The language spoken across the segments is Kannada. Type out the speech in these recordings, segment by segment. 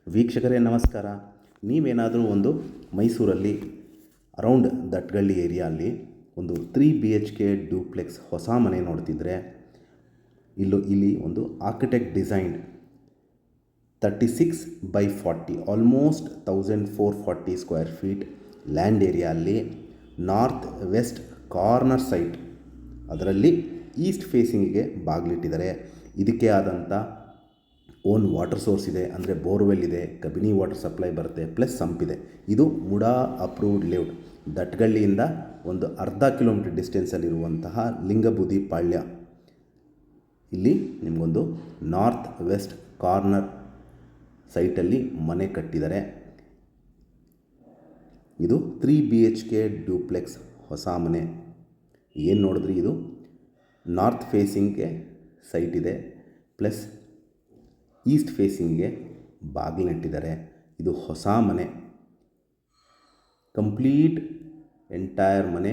ವೀಕ್ಷಕರೇ ನಮಸ್ಕಾರ. ನೀವೇನಾದರೂ ಒಂದು ಮೈಸೂರಲ್ಲಿ ಅರೌಂಡ್ ದಟ್ಗಳ್ಳಿ ಏರಿಯಲ್ಲಿ ಒಂದು 3 BHK ಡ್ಯೂಪ್ಲೆಕ್ಸ್ ಹೊಸ ಮನೆ ನೋಡ್ತಿದ್ರೆ ಇಲ್ಲಿ ಒಂದು architect designed 36/40 almost 1440 square feet land ಏರಿಯಲ್ಲಿ ನಾರ್ತ್ ವೆಸ್ಟ್ ಕಾರ್ನರ್ ಸೈಟ್, ಅದರಲ್ಲಿ ಈಸ್ಟ್ ಫೇಸಿಂಗಿಗೆ ಬಾಗಿಲಿಟ್ಟಿದ್ದಾರೆ. ಇದಕ್ಕೆ ಆದಂಥ ಓನ್ ವಾಟರ್ ಸೋರ್ಸ್ ಇದೆ, ಅಂದರೆ ಬೋರ್ವೆಲ್ ಇದೆ, ಕಬಿನಿ ವಾಟರ್ ಸಪ್ಲೈ ಬರುತ್ತೆ, ಪ್ಲಸ್ ಸಂಪ್ ಇದೆ. ಇದು ಮುಡಾ ಅಪ್ರೂವ್ಡ್ ಲೇಔಟ್. ದಟ್ಗಳ್ಳಿಯಿಂದ ಒಂದು ಅರ್ಧ ಕಿಲೋಮೀಟರ್ ಡಿಸ್ಟೆನ್ಸಲ್ಲಿರುವಂತಹ ಲಿಂಗಬೂದಿ ಪಾಳ್ಯ. ಇಲ್ಲಿ ನಿಮಗೊಂದು ನಾರ್ತ್ ವೆಸ್ಟ್ ಕಾರ್ನರ್ ಸೈಟಲ್ಲಿ ಮನೆ ಕಟ್ಟಿದ್ದಾರೆ. ಇದು 3 BHK ಡ್ಯೂಪ್ಲೆಕ್ಸ್ ಹೊಸ ಮನೆ. ಏನು ನೋಡಿದ್ರಿ, ಇದು ನಾರ್ತ್ ಫೇಸಿಂಗ್ಗೆ ಸೈಟ್ ಇದೆ, ಪ್ಲಸ್ ಈಸ್ಟ್ ಫೇಸಿಂಗ್ಗೆ ಬಾಗಿಲಿಟ್ಟಿದ್ದಾರೆ. ಇದು ಹೊಸ ಮನೆ, ಕಂಪ್ಲೀಟ್ ಎಂಟೈರ್ ಮನೆ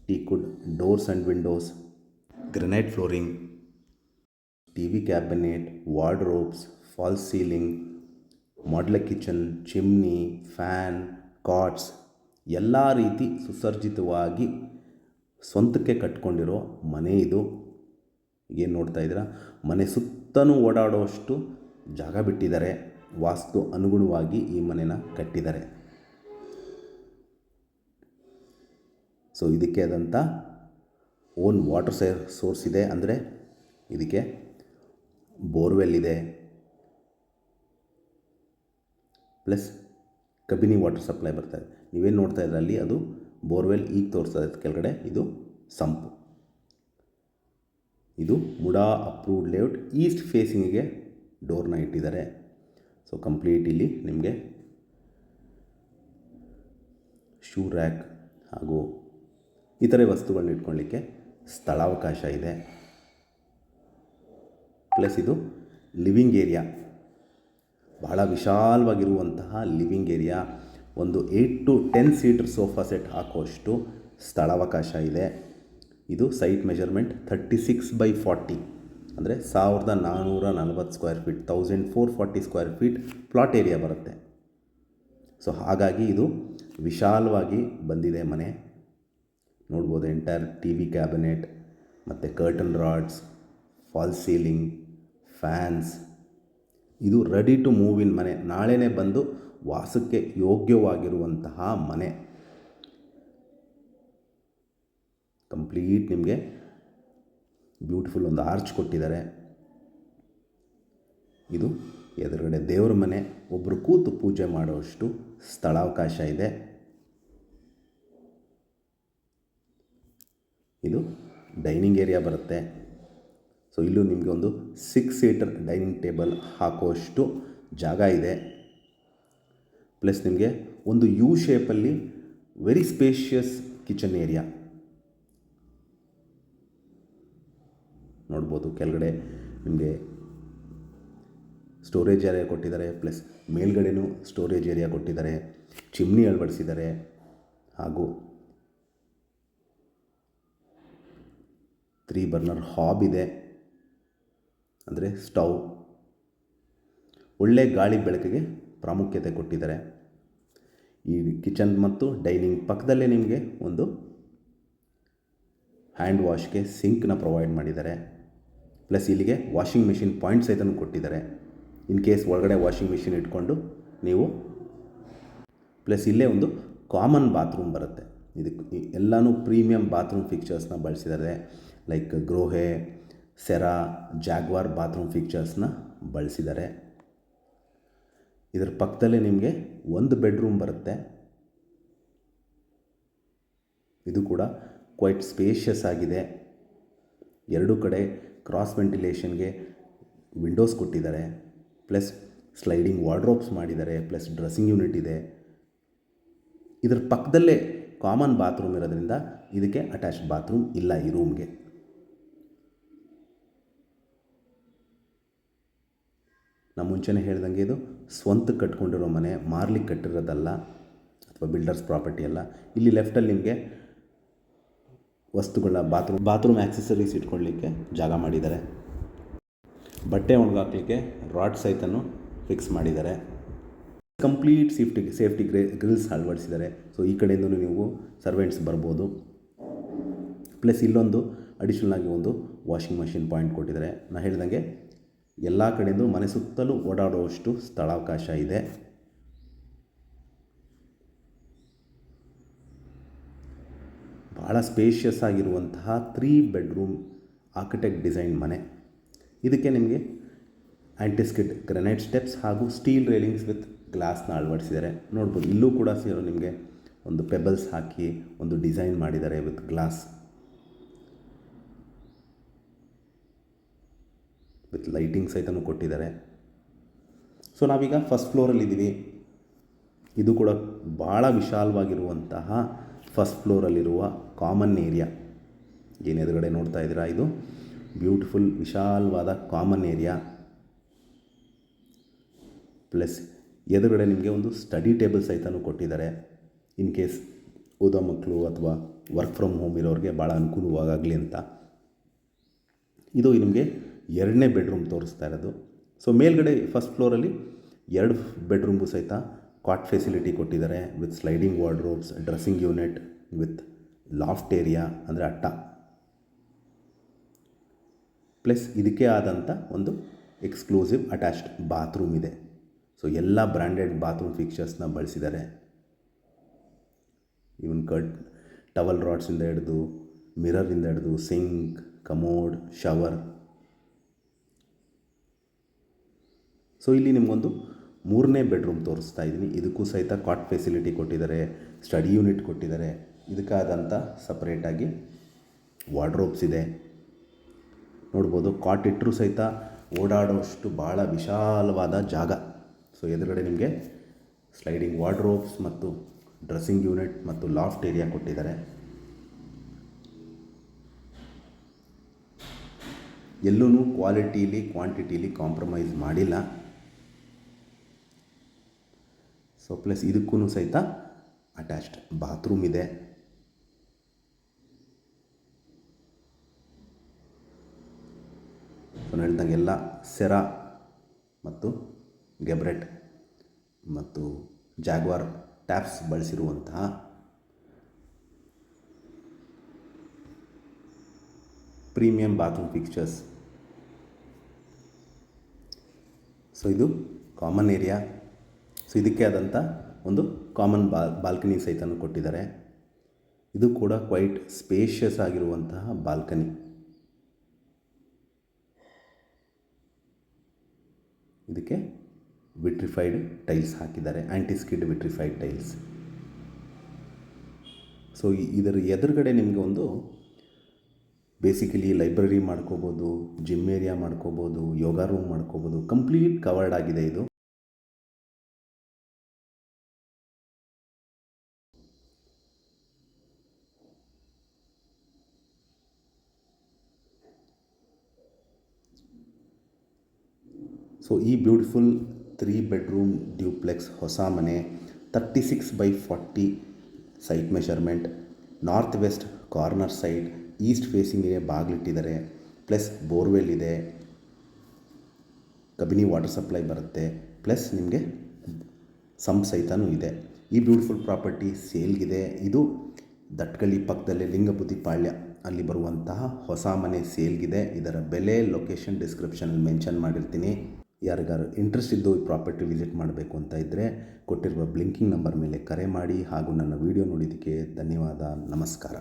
teakwood doors and Windows, granite flooring, TV cabinet, wardrobes, falls ceiling, modular kitchen, chimney, fan, quartz, ಎಲ್ಲ ರೀತಿ ಸುಸಜ್ಜಿತವಾಗಿ ಸ್ವಂತಕ್ಕೆ ಕಟ್ಕೊಂಡಿರೋ ಮನೆ ಇದು. ಏನು ನೋಡ್ತಾ ಇದ್ದೀರಾ, ಮನೆ ಸುತ್ತಲೂ ಓಡಾಡೋಷ್ಟು ಜಾಗ ಬಿಟ್ಟಿದ್ದಾರೆ. ವಾಸ್ತು ಅನುಗುಣವಾಗಿ ಈ ಮನೆನ ಕಟ್ಟಿದ್ದಾರೆ. ಸೊ ಇದಕ್ಕೆ ಆದಂಥ ಓನ್ ವಾಟರ್ ಸೋರ್ಸ್ ಇದೆ, ಅಂದರೆ ಇದಕ್ಕೆ ಬೋರ್ವೆಲ್ ಇದೆ, ಪ್ಲಸ್ ಕಬಿನಿ ವಾಟರ್ ಸಪ್ಲೈ ಬರ್ತಾಯಿದೆ. ನೀವೇನು ನೋಡ್ತಾ ಇದ್ದೀರ ಅಲ್ಲಿ, ಅದು ಬೋರ್ವೆಲ್. ಈಗ ತೋರಿಸ್ತಾ ಇದೆ ಕೆಳಗಡೆ, ಇದು ಸಂಪು. ಇದು ಮುಡಾ ಅಪ್ರೂವ್ಡ್ ಲೇಔಟ್. ಈಸ್ಟ್ ಫೇಸಿಂಗಿಗೆ ಡೋರ್ನ ಇಟ್ಟಿದ್ದಾರೆ. ಸೊ ಕಂಪ್ಲೀಟ್ ಇಲ್ಲಿ ನಿಮಗೆ ಶೂ ರ್ಯಾಕ್ ಹಾಗೂ ಇತರೆ ವಸ್ತುಗಳನ್ನ ಇಟ್ಕೊಳ್ಳಿಕ್ಕೆ ಸ್ಥಳಾವಕಾಶ ಇದೆ. ಪ್ಲಸ್ ಇದು ಲಿವಿಂಗ್ ಏರಿಯಾ, ಬಹಳ ವಿಶಾಲವಾಗಿರುವಂತಹ ಲಿವಿಂಗ್ ಏರಿಯಾ. ಒಂದು 8 to 10 ಸೀಟರ್ ಸೋಫಾ ಸೆಟ್ ಹಾಕುವಷ್ಟು ಸ್ಥಳಾವಕಾಶ ಇದೆ. ಇದು ಸೈಟ್ ಮೆಜರ್ಮೆಂಟ್ 36/40, ಅಂದರೆ 1440 square feet, 1440 square feet plot area ಬರುತ್ತೆ. ಸೊ ಹಾಗಾಗಿ ಇದು ವಿಶಾಲವಾಗಿ ಬಂದಿದೆ ಮನೆ. ನೋಡ್ಬೋದು, ಎಂಟೈರ್ TV ಕ್ಯಾಬಿನೆಟ್ ಮತ್ತು curtain rods, falls ceiling, fans. ಇದು ರೆಡಿ ಟು ಮೂವ್ ಇನ್ ಮನೆ. ನಾಳೆನೇ ಬಂದು ವಾಸಕ್ಕೆ ಯೋಗ್ಯವಾಗಿರುವಂತಹ ಮನೆ. ಕಂಪ್ಲೀಟ್ ನಿಮಗೆ ಬ್ಯೂಟಿಫುಲ್ ಒಂದು ಆರ್ಚ್ ಕೊಟ್ಟಿದ್ದಾರೆ. ಇದು ಎದುರುಗಡೆ ದೇವರ ಮನೆ, ಒಬ್ಬರು ಕೂತು ಪೂಜೆ ಮಾಡುವಷ್ಟು ಸ್ಥಳಾವಕಾಶ ಇದೆ. ಇದು ಡೈನಿಂಗ್ ಏರಿಯಾ ಬರುತ್ತೆ. ಸೊ ಇಲ್ಲೂ ನಿಮಗೆ ಒಂದು 6 ಸೀಟರ್ ಡೈನಿಂಗ್ ಟೇಬಲ್ ಹಾಕುವಷ್ಟು ಜಾಗ ಇದೆ. ಪ್ಲಸ್ ನಿಮಗೆ ಒಂದು ಯು ಶೇಪಲ್ಲಿ ವೆರಿ ಸ್ಪೇಷಿಯಸ್ ಕಿಚನ್ ಏರಿಯಾ ನೋಡ್ಬೋದು. ಕೆಳಗಡೆ ನಿಮಗೆ ಸ್ಟೋರೇಜ್ ಏರಿಯಾ ಕೊಟ್ಟಿದ್ದಾರೆ, ಪ್ಲಸ್ ಮೇಲ್ಗಡೆನೂ ಸ್ಟೋರೇಜ್ ಏರಿಯಾ ಕೊಟ್ಟಿದ್ದಾರೆ. ಚಿಮ್ನಿ ಅಳವಡಿಸಿದ್ದಾರೆ, ಹಾಗೂ 3 ಬರ್ನರ್ ಹಾಬ್ ಇದೆ, ಅಂದರೆ ಸ್ಟವ್. ಒಳ್ಳೆ ಗಾಳಿ ಬೆಳಕಿಗೆ ಪ್ರಾಮುಖ್ಯತೆ ಕೊಟ್ಟಿದ್ದಾರೆ. ಈ ಕಿಚನ್ ಮತ್ತು ಡೈನಿಂಗ್ ಪಕ್ಕದಲ್ಲೇ ನಿಮಗೆ ಒಂದು ಹ್ಯಾಂಡ್ ವಾಶ್ಗೆ ಸಿಂಕ್ನ ಪ್ರೊವೈಡ್ ಮಾಡಿದ್ದಾರೆ. ಪ್ಲಸ್ ಇಲ್ಲಿಗೆ ವಾಷಿಂಗ್ ಮಿಷಿನ್ ಪಾಯಿಂಟ್ ಸಹಿತನೂ ಕೊಟ್ಟಿದ್ದಾರೆ, ಇನ್ ಕೇಸ್ ಒಳಗಡೆ ವಾಷಿಂಗ್ ಮಿಷಿನ್ ಇಟ್ಕೊಂಡು ನೀವು. ಪ್ಲಸ್ ಇಲ್ಲೇ ಒಂದು ಕಾಮನ್ ಬಾತ್ರೂಮ್ ಬರುತ್ತೆ. ಇದಕ್ಕೆ ಎಲ್ಲನೂ ಪ್ರೀಮಿಯಂ ಬಾತ್ರೂಮ್ ಫಿಕ್ಚರ್ಸ್ನ ಬಳಸಿದ್ದಾರೆ. Like Grohe, Cera, Jaguar bathroom ಫಿಕ್ಚರ್ಸ್ನ ಬಳಸಿದ್ದಾರೆ. ಇದರ ಪಕ್ಕದಲ್ಲೇ ನಿಮಗೆ ಒಂದು ಬೆಡ್ರೂಮ್ ಬರುತ್ತೆ. ಇದು ಕೂಡ ಕ್ವೈಟ್ ಸ್ಪೇಷಿಯಸ್ ಆಗಿದೆ. ಎರಡೂ ಕಡೆ ಕ್ರಾಸ್ ವೆಂಟಿಲೇಷನ್ಗೆ ವಿಂಡೋಸ್ ಕೊಟ್ಟಿದ್ದಾರೆ, ಪ್ಲಸ್ ಸ್ಲೈಡಿಂಗ್ ವಾರ್ಡ್ರೋಬ್ಸ್ ಮಾಡಿದ್ದಾರೆ, ಪ್ಲಸ್ ಡ್ರೆಸ್ಸಿಂಗ್ ಯೂನಿಟ್ ಇದೆ. ಇದರ ಪಕ್ಕದಲ್ಲೇ ಕಾಮನ್ ಬಾತ್ರೂಮ್ ಇರೋದ್ರಿಂದ ಇದಕ್ಕೆ ಅಟ್ಯಾಚ್ಡ್ ಬಾತ್ರೂಮ್ ಇಲ್ಲ ಈ ರೂಮ್ಗೆ. ನಾನು ಮುಂಚೆನೇ ಹೇಳ್ದಂಗೆ ಇದು ಸ್ವಂತ ಕಟ್ಕೊಂಡಿರೋ ಮನೆ, ಮಾರ್ಲಿಕ್ಕೆ ಕಟ್ಟಿರೋದಲ್ಲ ಅಥವಾ ಬಿಲ್ಡರ್ಸ್ ಪ್ರಾಪರ್ಟಿ ಅಲ್ಲ. ಇಲ್ಲಿ ಲೆಫ್ಟಲ್ಲಿ ನಿಮಗೆ ವಸ್ತುಗಳ ಬಾತ್ರೂಮ್ ಆಕ್ಸೆಸರೀಸ್ ಇಟ್ಕೊಳ್ಳಿಕ್ಕೆ ಜಾಗ ಮಾಡಿದ್ದಾರೆ. ಬಟ್ಟೆ ಒಣಗಾಕಲಿಕ್ಕೆ ರಾಡ್ ಸಹಿತನೂ ಫಿಕ್ಸ್ ಮಾಡಿದ್ದಾರೆ. ಕಂಪ್ಲೀಟ್ ಸೇಫ್ಟಿ ಗ್ರಿಲ್ಸ್ ಅಳವಡಿಸಿದ್ದಾರೆ. ಸೊ ಈ ಕಡೆಯಿಂದಲೂ ನೀವು ಸರ್ವೆಂಟ್ಸ್ ಬರ್ಬೋದು. ಪ್ಲಸ್ ಇಲ್ಲೊಂದು ಅಡಿಷ್ನಲ್ ಆಗಿ ಒಂದು ವಾಷಿಂಗ್ ಮಷಿನ್ ಪಾಯಿಂಟ್ ಕೊಟ್ಟಿದ್ದಾರೆ. ನಾನು ಹೇಳ್ದಂಗೆ ಎಲ್ಲ ಕಡೆಯಿಂದ ಮನೆ ಸುತ್ತಲೂ ಓಡಾಡುವಷ್ಟು ಸ್ಥಳಾವಕಾಶ ಇದೆ. ಭಾಳ ಸ್ಪೇಷಿಯಸ್ ಆಗಿರುವಂತಹ 3 ಬೆಡ್ರೂಮ್ ಆರ್ಕಿಟೆಕ್ಟ್ ಡಿಸೈನ್ ಮನೆ. ಇದಕ್ಕೆ ನಿಮಗೆ ಆ್ಯಂಟಿಸ್ಕಿಡ್ ಗ್ರನೈಟ್ ಸ್ಟೆಪ್ಸ್ ಹಾಗೂ ಸ್ಟೀಲ್ ರೇಲಿಂಗ್ಸ್ ವಿತ್ ಗ್ಲಾಸ್ನ ಅಳವಡಿಸಿದ್ದಾರೆ. ನೋಡ್ಬೋದು, ಇಲ್ಲೂ ಕೂಡ ನಿಮಗೆ ಒಂದು ಪೆಬಲ್ಸ್ ಹಾಕಿ ಒಂದು ಡಿಸೈನ್ ಮಾಡಿದ್ದಾರೆ ವಿತ್ ಗ್ಲಾಸ್, ವಿತ್ ಲೈಟಿಂಗ್ ಸಹಿತನೂ ಕೊಟ್ಟಿದ್ದಾರೆ. ಸೊ ನಾವೀಗ ಫಸ್ಟ್ ಫ್ಲೋರಲ್ಲಿದ್ದೀವಿ. ಇದು ಕೂಡ ಭಾಳ ವಿಶಾಲವಾಗಿರುವಂತಹ ಫಸ್ಟ್ ಫ್ಲೋರಲ್ಲಿರುವ ಕಾಮನ್ ಏರಿಯಾ. ಏನು ಎದುರುಗಡೆ ನೋಡ್ತಾ ಇದ್ದೀರಾ, ಇದು ಬ್ಯೂಟಿಫುಲ್ ವಿಶಾಲವಾದ ಕಾಮನ್ ಏರಿಯಾ. ಪ್ಲಸ್ ಎದುರುಗಡೆ ನಿಮಗೆ ಒಂದು ಸ್ಟಡಿ ಟೇಬಲ್ ಸಹಿತನೂ ಕೊಟ್ಟಿದ್ದಾರೆ. ಇನ್ ಕೇಸ್ ಓದೋ ಮಕ್ಕಳು ಅಥವಾ ವರ್ಕ್ ಫ್ರಮ್ ಹೋಮ್ ಇರೋರಿಗೆ ಭಾಳ ಅನುಕೂಲವಾಗಲಿ ಅಂತ. ಇದು ನಿಮಗೆ 2ನೇ ಬೆಡ್ರೂಮ್ ತೋರಿಸ್ತಾ ಇರೋದು. ಸೊ ಮೇಲ್ಗಡೆ ಫಸ್ಟ್ ಫ್ಲೋರಲ್ಲಿ 2 ಬೆಡ್ರೂಮ್ಗೂ ಸಹಿತ ಕಾಟ್ ಫೆಸಿಲಿಟಿ ಕೊಟ್ಟಿದ್ದಾರೆ with sliding wardrobes, dressing unit with loft area ಅಂದರೆ ಅಟ್ಟ. ಪ್ಲಸ್ ಇದಕ್ಕೆ ಆದಂಥ ಒಂದು ಎಕ್ಸ್ಕ್ಲೂಸಿವ್ ಅಟ್ಯಾಚ್ಡ್ ಬಾತ್ರೂಮ್ ಇದೆ. ಸೊ ಎಲ್ಲ ಬ್ರ್ಯಾಂಡೆಡ್ ಬಾತ್ರೂಮ್ ಫಿಕ್ಚರ್ಸ್ನ ಬಳಸಿದ್ದಾರೆ. ಇವನ್ ಟವಲ್ ರಾಡ್ಸಿಂದ ಹಿಡಿದು ಮಿರರಿಂದ ಹಿಡಿದು ಸಿಂಕ್, ಕಮೋಡ್, ಶವರ್. ಸೊ ಇಲ್ಲಿ ನಿಮಗೊಂದು 3ನೇ ಬೆಡ್ರೂಮ್ ತೋರಿಸ್ತಾ ಇದ್ದೀನಿ. ಇದಕ್ಕೂ ಸಹಿತ ಕಾಟ್ ಫೆಸಿಲಿಟಿ ಕೊಟ್ಟಿದ್ದಾರೆ, ಸ್ಟಡಿ ಯೂನಿಟ್ ಕೊಟ್ಟಿದ್ದಾರೆ. ಇದಕ್ಕಾದಂಥ ಸಪ್ರೇಟಾಗಿ ವಾರ್ಡ್ರೋಬ್ಸ್ ಇದೆ. ನೋಡ್ಬೋದು, ಕಾಟ್ ಇಟ್ಟರೂ ಸಹಿತ ಓಡಾಡೋಷ್ಟು ಭಾಳ ವಿಶಾಲವಾದ ಜಾಗ. ಸೊ ಎದುರುಗಡೆ ನಿಮಗೆ ಸ್ಲೈಡಿಂಗ್ ವಾರ್ಡ್ರೋಬ್ಸ್ ಮತ್ತು ಡ್ರೆಸ್ಸಿಂಗ್ ಯೂನಿಟ್ ಮತ್ತು ಲಾಫ್ಟ್ ಏರಿಯಾ ಕೊಟ್ಟಿದ್ದಾರೆ. ಎಲ್ಲೂ ಕ್ವಾಲಿಟೀಲಿ ಕ್ವಾಂಟಿಟೀಲಿ ಕಾಂಪ್ರಮೈಸ್ ಮಾಡಿಲ್ಲ. ಸೊ ಪ್ಲಸ್ ಇದಕ್ಕೂ ಸಹಿತ ಅಟ್ಯಾಚ್ಡ್ ಬಾತ್ರೂಮ್ ಇದೆ. ಸೊ ಹೇಳ್ದಂಗೆಲ್ಲ ಸೆರಾ ಮತ್ತು ಗೆಬ್ರೆಟ್ ಮತ್ತು ಜಾಗ್ವಾರ್ ಟ್ಯಾಪ್ಸ್ ಬಳಸಿರುವಂತಹ ಪ್ರೀಮಿಯಂ ಬಾತ್ರೂಮ್ ಫಿಕ್ಚರ್ಸ್. ಸೊ ಇದು ಕಾಮನ್ ಏರಿಯಾ. ಸೊ ಇದಕ್ಕೆ ಆದಂಥ ಒಂದು ಕಾಮನ್ ಬಾಲ್ಕನಿ ಸಹಿತನೂ ಕೊಟ್ಟಿದ್ದಾರೆ. ಇದು ಕೂಡ ಕ್ವೈಟ್ ಸ್ಪೇಷಿಯಸ್ ಆಗಿರುವಂತಹ ಬಾಲ್ಕನಿ. ಇದಕ್ಕೆ ವಿಟ್ರಿಫೈಡ್ ಟೈಲ್ಸ್ ಹಾಕಿದ್ದಾರೆ, ಆ್ಯಂಟಿಸ್ಕಿಡ್ ವಿಟ್ರಿಫೈಡ್ ಟೈಲ್ಸ್. ಸೊ ಇದರ ಎದುರುಗಡೆ ನಿಮಗೆ ಒಂದು ಬೇಸಿಕಲಿ ಲೈಬ್ರರಿ ಮಾಡ್ಕೋಬೋದು, ಜಿಮ್ ಏರಿಯಾ ಮಾಡ್ಕೋಬೋದು, ಯೋಗ ರೂಮ್ ಮಾಡ್ಕೋಬೋದು. ಕಂಪ್ಲೀಟ್ ಕವರ್ಡ್ ಆಗಿದೆ ಇದು. ಸೊ ಈ ಬ್ಯೂಟಿಫುಲ್ 3 ಬೆಡ್ರೂಮ್ ಡ್ಯೂಪ್ಲೆಕ್ಸ್ ಹೊಸ ಮನೆ 36/40 site measurement, north west corner side, east ಫೇಸಿಂಗಿಗೆ ಬಾಗಿಲಿಟ್ಟಿದ್ದಾರೆ. ಪ್ಲಸ್ ಬೋರ್ವೆಲ್ ಇದೆ, ಕಬಿನಿ ವಾಟರ್ ಸಪ್ಲೈ ಬರುತ್ತೆ. ಪ್ಲಸ್ ನಿಮಗೆ ಸಂಪ್ ಸಹಿತನೂ ಇದೆ. ಈ ಬ್ಯೂಟಿಫುಲ್ ಪ್ರಾಪರ್ಟಿ ಸೇಲ್ಗಿದೆ. ಇದು ದಟ್ಕಳ್ಳಿ ಪಕ್ಕದಲ್ಲೇ ಲಿಂಗಬುದ್ಧಿ ಪಾಳ್ಯ ಅಲ್ಲಿ ಬರುವಂತಹ ಹೊಸ ಮನೆ ಸೇಲ್ಗಿದೆ. ಇದರ ಬೆಲೆ, ಲೊಕೇಶನ್ ಡಿಸ್ಕ್ರಿಪ್ಷನಲ್ಲಿ ಮೆನ್ಷನ್ ಮಾಡಿರ್ತೀನಿ. ಯಾರಿಗಾರು ಇಂಟ್ರೆಸ್ಟ್ ಇದ್ದು ಈ ಪ್ರಾಪರ್ಟಿ ವಿಸಿಟ್ ಮಾಡಬೇಕು ಅಂತ ಇದ್ದರೆ ಕೊಟ್ಟಿರುವ ಬ್ಲಿಂಕಿಂಗ್ ನಂಬರ್ ಮೇಲೆ ಕರೆ ಮಾಡಿ. ಹಾಗೂ ನನ್ನ ವಿಡಿಯೋ ನೋಡಿದ್ದಕ್ಕೆ ಧನ್ಯವಾದ. ನಮಸ್ಕಾರ.